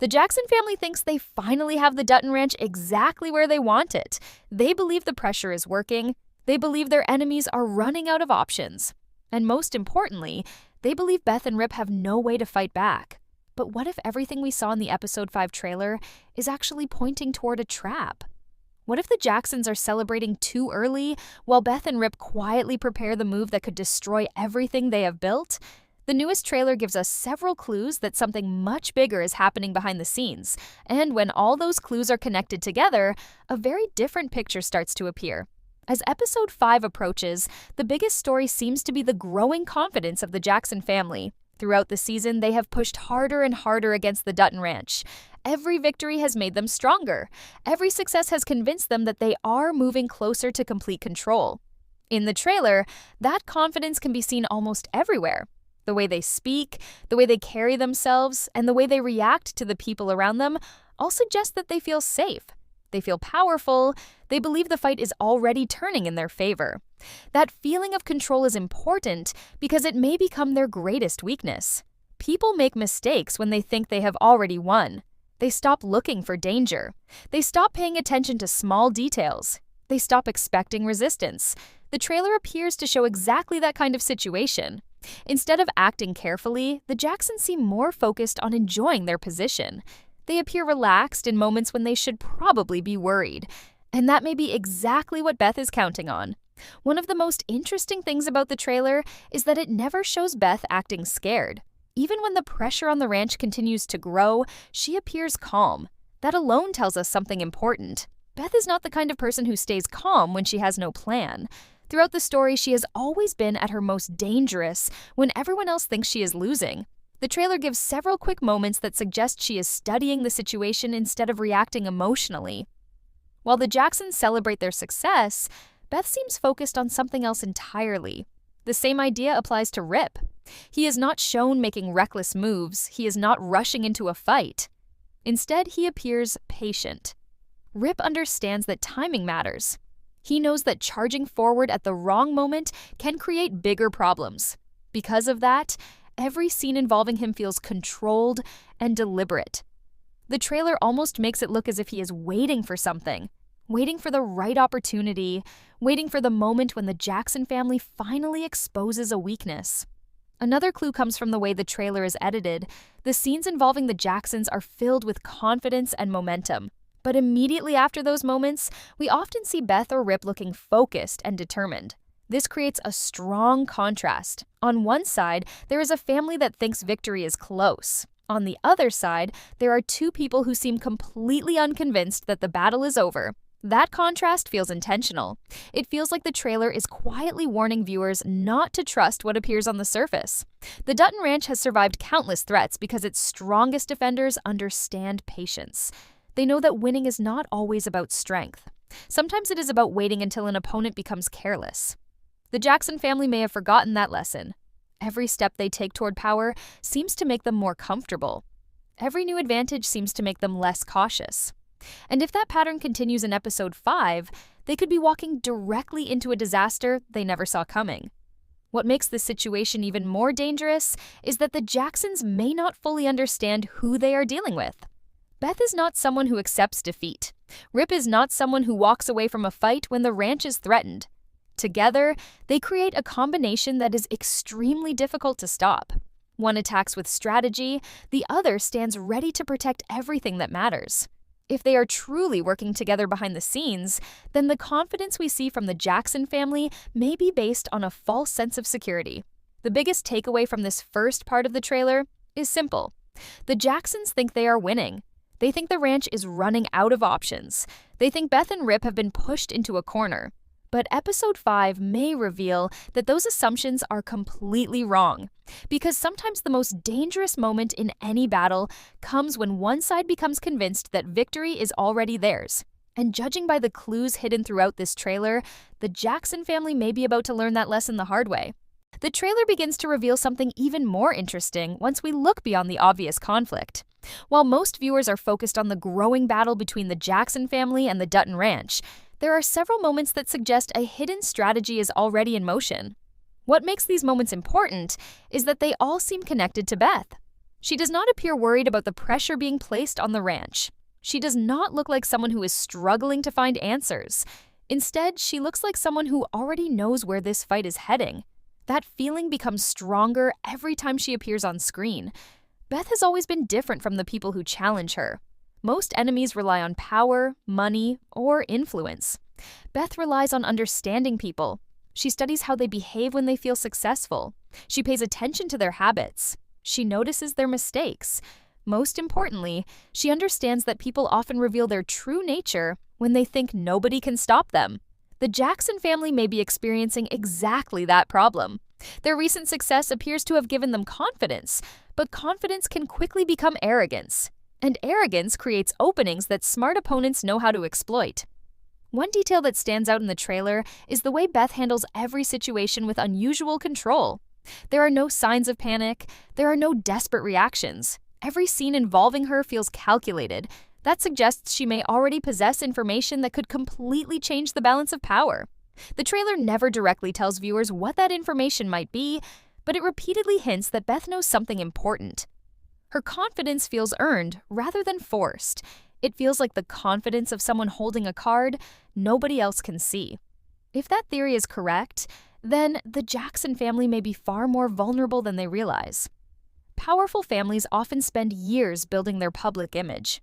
The Jackson family thinks they finally have the Dutton Ranch exactly where they want it. They believe the pressure is working. They believe their enemies are running out of options. And most importantly, they believe Beth and Rip have no way to fight back. But what if everything we saw in the episode 5 trailer is actually pointing toward a trap? What if the Jacksons are celebrating too early while Beth and Rip quietly prepare the move that could destroy everything they have built? The newest trailer gives us several clues that something much bigger is happening behind the scenes. And when all those clues are connected together, a very different picture starts to appear. As episode 5 approaches, the biggest story seems to be the growing confidence of the Jackson family. Throughout the season, they have pushed harder and harder against the Dutton Ranch. Every victory has made them stronger. Every success has convinced them that they are moving closer to complete control. In the trailer, that confidence can be seen almost everywhere. The way they speak, the way they carry themselves, and the way they react to the people around them all suggest that they feel safe. They feel powerful. They believe the fight is already turning in their favor. That feeling of control is important because it may become their greatest weakness. People make mistakes when they think they have already won. They stop looking for danger. They stop paying attention to small details. They stop expecting resistance. The trailer appears to show exactly that kind of situation. Instead of acting carefully, the Jacksons seem more focused on enjoying their position. They appear relaxed in moments when they should probably be worried. And that may be exactly what Beth is counting on. One of the most interesting things about the trailer is that it never shows Beth acting scared. Even when the pressure on the ranch continues to grow, she appears calm. That alone tells us something important. Beth is not the kind of person who stays calm when she has no plan. Throughout the story, she has always been at her most dangerous when everyone else thinks she is losing. The trailer gives several quick moments that suggest she is studying the situation instead of reacting emotionally. While the Jacksons celebrate their success, Beth seems focused on something else entirely. The same idea applies to Rip. He is not shown making reckless moves. He is not rushing into a fight. Instead, he appears patient. Rip understands that timing matters. He knows that charging forward at the wrong moment can create bigger problems. Because of that, every scene involving him feels controlled and deliberate. The trailer almost makes it look as if he is waiting for something, waiting for the right opportunity, waiting for the moment when the Jackson family finally exposes a weakness. Another clue comes from the way the trailer is edited. The scenes involving the Jacksons are filled with confidence and momentum. But immediately after those moments, we often see Beth or Rip looking focused and determined. This creates a strong contrast. On one side, there is a family that thinks victory is close. On the other side, there are two people who seem completely unconvinced that the battle is over. That contrast feels intentional. It feels like the trailer is quietly warning viewers not to trust what appears on the surface. The Dutton Ranch has survived countless threats because its strongest defenders understand patience. They know that winning is not always about strength. Sometimes it is about waiting until an opponent becomes careless. The Jackson family may have forgotten that lesson. Every step they take toward power seems to make them more comfortable. Every new advantage seems to make them less cautious. And if that pattern continues in episode 5, they could be walking directly into a disaster they never saw coming. What makes this situation even more dangerous is that the Jacksons may not fully understand who they are dealing with. Beth is not someone who accepts defeat. Rip is not someone who walks away from a fight when the ranch is threatened. Together, they create a combination that is extremely difficult to stop. One attacks with strategy, the other stands ready to protect everything that matters. If they are truly working together behind the scenes, then the confidence we see from the Jackson family may be based on a false sense of security. The biggest takeaway from this first part of the trailer is simple. The Jacksons think they are winning. They think the ranch is running out of options. They think Beth and Rip have been pushed into a corner. But episode 5 may reveal that those assumptions are completely wrong. Because sometimes the most dangerous moment in any battle comes when one side becomes convinced that victory is already theirs. And judging by the clues hidden throughout this trailer, the Jackson family may be about to learn that lesson the hard way. The trailer begins to reveal something even more interesting once we look beyond the obvious conflict. While most viewers are focused on the growing battle between the Jackson family and the Dutton Ranch, there are several moments that suggest a hidden strategy is already in motion. What makes these moments important is that they all seem connected to Beth. She does not appear worried about the pressure being placed on the ranch. She does not look like someone who is struggling to find answers. Instead, she looks like someone who already knows where this fight is heading. That feeling becomes stronger every time she appears on screen. Beth has always been different from the people who challenge her. Most enemies rely on power, money, or influence. Beth relies on understanding people. She studies how they behave when they feel successful. She pays attention to their habits. She notices their mistakes. Most importantly, she understands that people often reveal their true nature when they think nobody can stop them. The Jackson family may be experiencing exactly that problem. Their recent success appears to have given them confidence, but confidence can quickly become arrogance. And arrogance creates openings that smart opponents know how to exploit. One detail that stands out in the trailer is the way Beth handles every situation with unusual control. There are no signs of panic. There are no desperate reactions. Every scene involving her feels calculated. That suggests she may already possess information that could completely change the balance of power. The trailer never directly tells viewers what that information might be, but it repeatedly hints that Beth knows something important. Her confidence feels earned rather than forced. It feels like the confidence of someone holding a card nobody else can see. If that theory is correct, then the Jackson family may be far more vulnerable than they realize. Powerful families often spend years building their public image.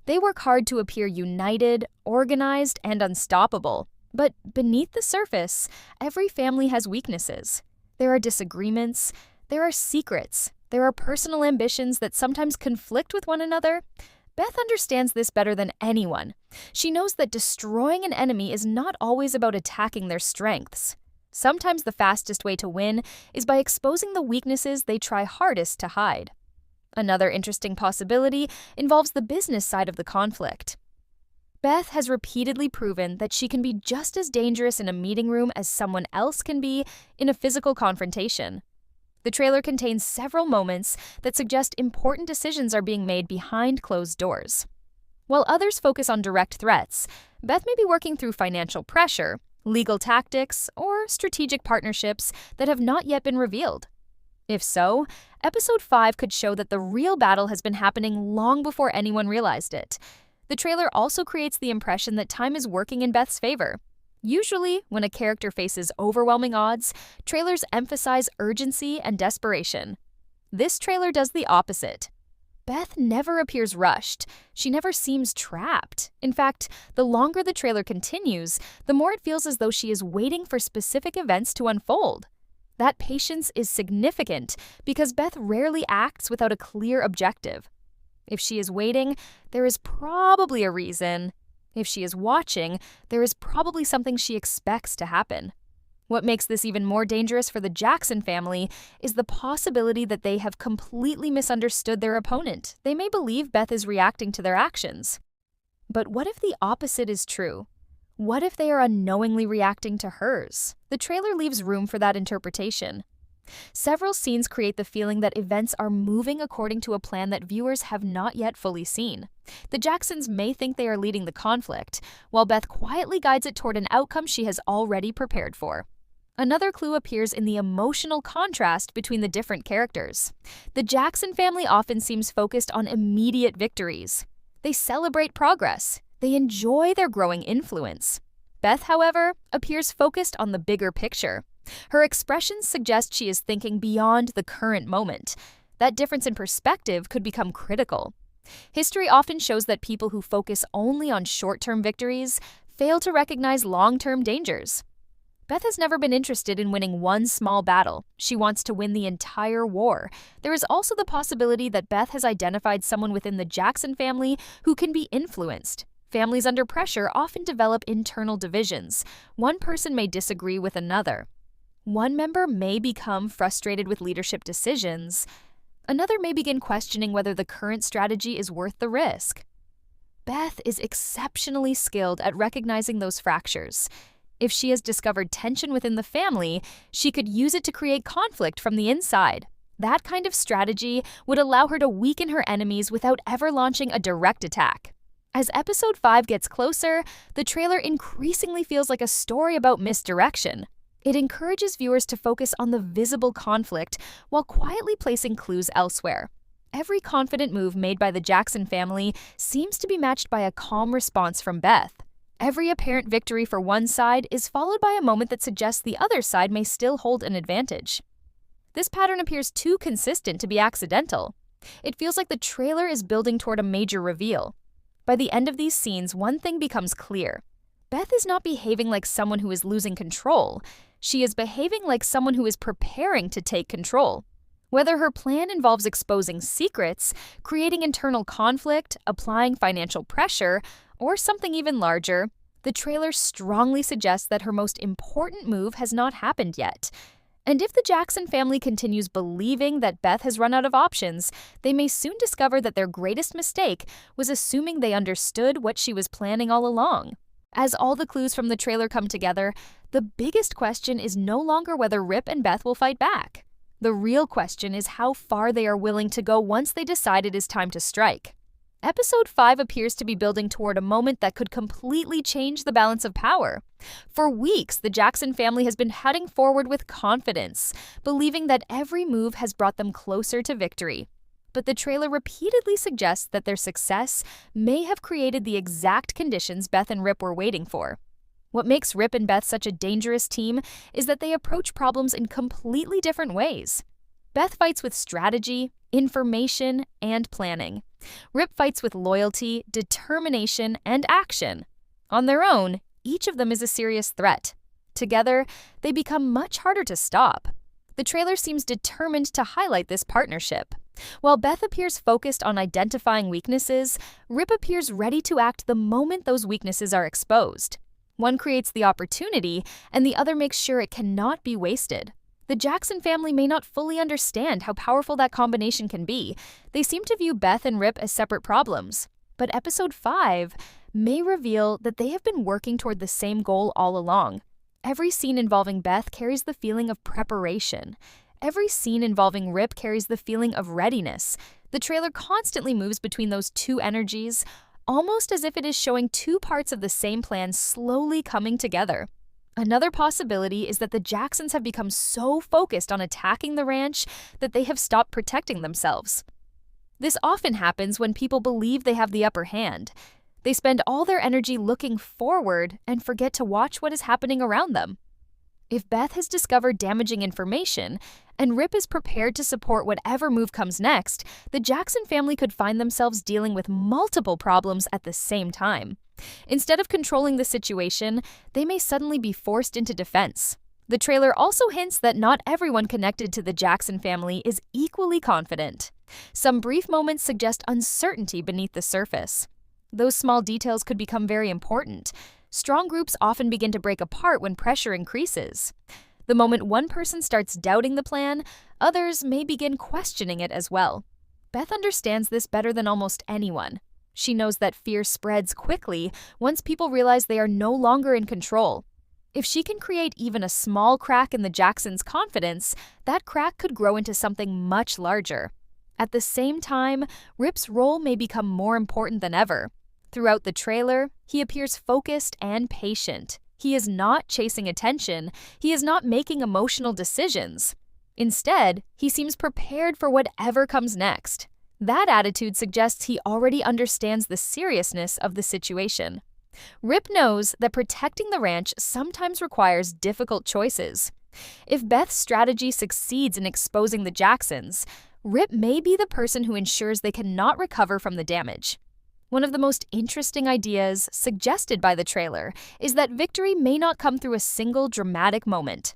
They work hard to appear united, organized, and unstoppable. But beneath the surface, every family has weaknesses. There are disagreements, there are secrets, there are personal ambitions that sometimes conflict with one another. Beth understands this better than anyone. She knows that destroying an enemy is not always about attacking their strengths. Sometimes the fastest way to win is by exposing the weaknesses they try hardest to hide. Another interesting possibility involves the business side of the conflict. Beth has repeatedly proven that she can be just as dangerous in a meeting room as someone else can be in a physical confrontation. The trailer contains several moments that suggest important decisions are being made behind closed doors. While others focus on direct threats, Beth may be working through financial pressure, legal tactics, or strategic partnerships that have not yet been revealed. If so, Episode 5 could show that the real battle has been happening long before anyone realized it. The trailer also creates the impression that time is working in Beth's favor. Usually, when a character faces overwhelming odds, trailers emphasize urgency and desperation. This trailer does the opposite. Beth never appears rushed. She never seems trapped. In fact, the longer the trailer continues, the more it feels as though she is waiting for specific events to unfold. That patience is significant because Beth rarely acts without a clear objective. If she is waiting, there is probably a reason. If she is watching, there is probably something she expects to happen. What makes this even more dangerous for the Jackson family is the possibility that they have completely misunderstood their opponent. They may believe Beth is reacting to their actions. But what if the opposite is true? What if they are unknowingly reacting to hers? The trailer leaves room for that interpretation. Several scenes create the feeling that events are moving according to a plan that viewers have not yet fully seen. The Jacksons may think they are leading the conflict, while Beth quietly guides it toward an outcome she has already prepared for. Another clue appears in the emotional contrast between the different characters. The Jackson family often seems focused on immediate victories. They celebrate progress. They enjoy their growing influence. Beth, however, appears focused on the bigger picture. Her expressions suggest she is thinking beyond the current moment. That difference in perspective could become critical. History often shows that people who focus only on short-term victories fail to recognize long-term dangers. Beth has never been interested in winning one small battle. She wants to win the entire war. There is also the possibility that Beth has identified someone within the Jackson family who can be influenced. Families under pressure often develop internal divisions. One person may disagree with another. One member may become frustrated with leadership decisions. Another may begin questioning whether the current strategy is worth the risk. Beth is exceptionally skilled at recognizing those fractures. If she has discovered tension within the family, she could use it to create conflict from the inside. That kind of strategy would allow her to weaken her enemies without ever launching a direct attack. As Episode 5 gets closer, the trailer increasingly feels like a story about misdirection. It encourages viewers to focus on the visible conflict while quietly placing clues elsewhere. Every confident move made by the Jackson family seems to be matched by a calm response from Beth. Every apparent victory for one side is followed by a moment that suggests the other side may still hold an advantage. This pattern appears too consistent to be accidental. It feels like the trailer is building toward a major reveal. By the end of these scenes, one thing becomes clear. Beth is not behaving like someone who is losing control. She is behaving like someone who is preparing to take control. Whether her plan involves exposing secrets, creating internal conflict, applying financial pressure, or something even larger, the trailer strongly suggests that her most important move has not happened yet. And if the Jackson family continues believing that Beth has run out of options, they may soon discover that their greatest mistake was assuming they understood what she was planning all along. As all the clues from the trailer come together, the biggest question is no longer whether Rip and Beth will fight back. The real question is how far they are willing to go once they decide it is time to strike. Episode 5 appears to be building toward a moment that could completely change the balance of power. For weeks, the Jackson family has been heading forward with confidence, believing that every move has brought them closer to victory. But the trailer repeatedly suggests that their success may have created the exact conditions Beth and Rip were waiting for. What makes Rip and Beth such a dangerous team is that they approach problems in completely different ways. Beth fights with strategy, information, and planning. Rip fights with loyalty, determination, and action. On their own, each of them is a serious threat. Together, they become much harder to stop. The trailer seems determined to highlight this partnership. While Beth appears focused on identifying weaknesses, Rip appears ready to act the moment those weaknesses are exposed. One creates the opportunity, and the other makes sure it cannot be wasted. The Jackson family may not fully understand how powerful that combination can be. They seem to view Beth and Rip as separate problems. But episode 5 may reveal that they have been working toward the same goal all along. Every scene involving Beth carries the feeling of preparation. Every scene involving Rip carries the feeling of readiness. The trailer constantly moves between those two energies, almost as if it is showing two parts of the same plan slowly coming together. Another possibility is that the Jacksons have become so focused on attacking the ranch that they have stopped protecting themselves. This often happens when people believe they have the upper hand. They spend all their energy looking forward and forget to watch what is happening around them. If Beth has discovered damaging information and Rip is prepared to support whatever move comes next, the Jackson family could find themselves dealing with multiple problems at the same time. Instead of controlling the situation, they may suddenly be forced into defense. The trailer also hints that not everyone connected to the Jackson family is equally confident. Some brief moments suggest uncertainty beneath the surface. Those small details could become very important. Strong groups often begin to break apart when pressure increases. The moment one person starts doubting the plan, others may begin questioning it as well. Beth understands this better than almost anyone. She knows that fear spreads quickly once people realize they are no longer in control. If she can create even a small crack in the Jacksons' confidence, that crack could grow into something much larger. At the same time, Rip's role may become more important than ever. Throughout the trailer, he appears focused and patient. He is not chasing attention. He is not making emotional decisions. Instead, he seems prepared for whatever comes next. That attitude suggests he already understands the seriousness of the situation. Rip knows that protecting the ranch sometimes requires difficult choices. If Beth's strategy succeeds in exposing the Jacksons, Rip may be the person who ensures they cannot recover from the damage. One of the most interesting ideas suggested by the trailer is that victory may not come through a single dramatic moment.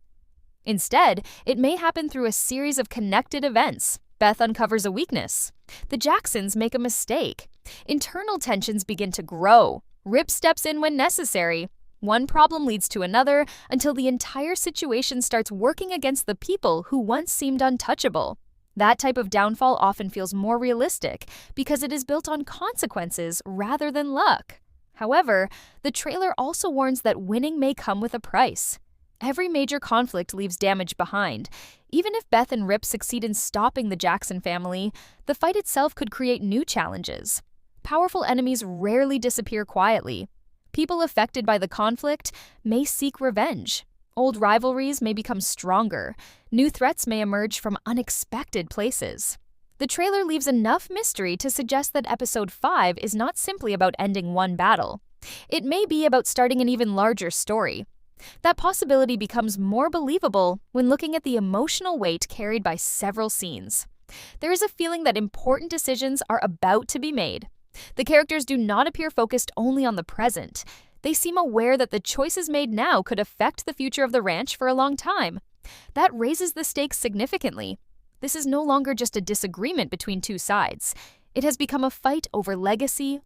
Instead, it may happen through a series of connected events. Beth uncovers a weakness. The Jacksons make a mistake. Internal tensions begin to grow. Rip steps in when necessary. One problem leads to another until the entire situation starts working against the people who once seemed untouchable. That type of downfall often feels more realistic because it is built on consequences rather than luck. However, the trailer also warns that winning may come with a price. Every major conflict leaves damage behind. Even if Beth and Rip succeed in stopping the Jackson family, the fight itself could create new challenges. Powerful enemies rarely disappear quietly. People affected by the conflict may seek revenge. Old rivalries may become stronger. New threats may emerge from unexpected places. The trailer leaves enough mystery to suggest that Episode 5 is not simply about ending one battle. It may be about starting an even larger story. That possibility becomes more believable when looking at the emotional weight carried by several scenes. There is a feeling that important decisions are about to be made. The characters do not appear focused only on the present. They seem aware that the choices made now could affect the future of the ranch for a long time. That raises the stakes significantly. This is no longer just a disagreement between two sides. It has become a fight over legacy,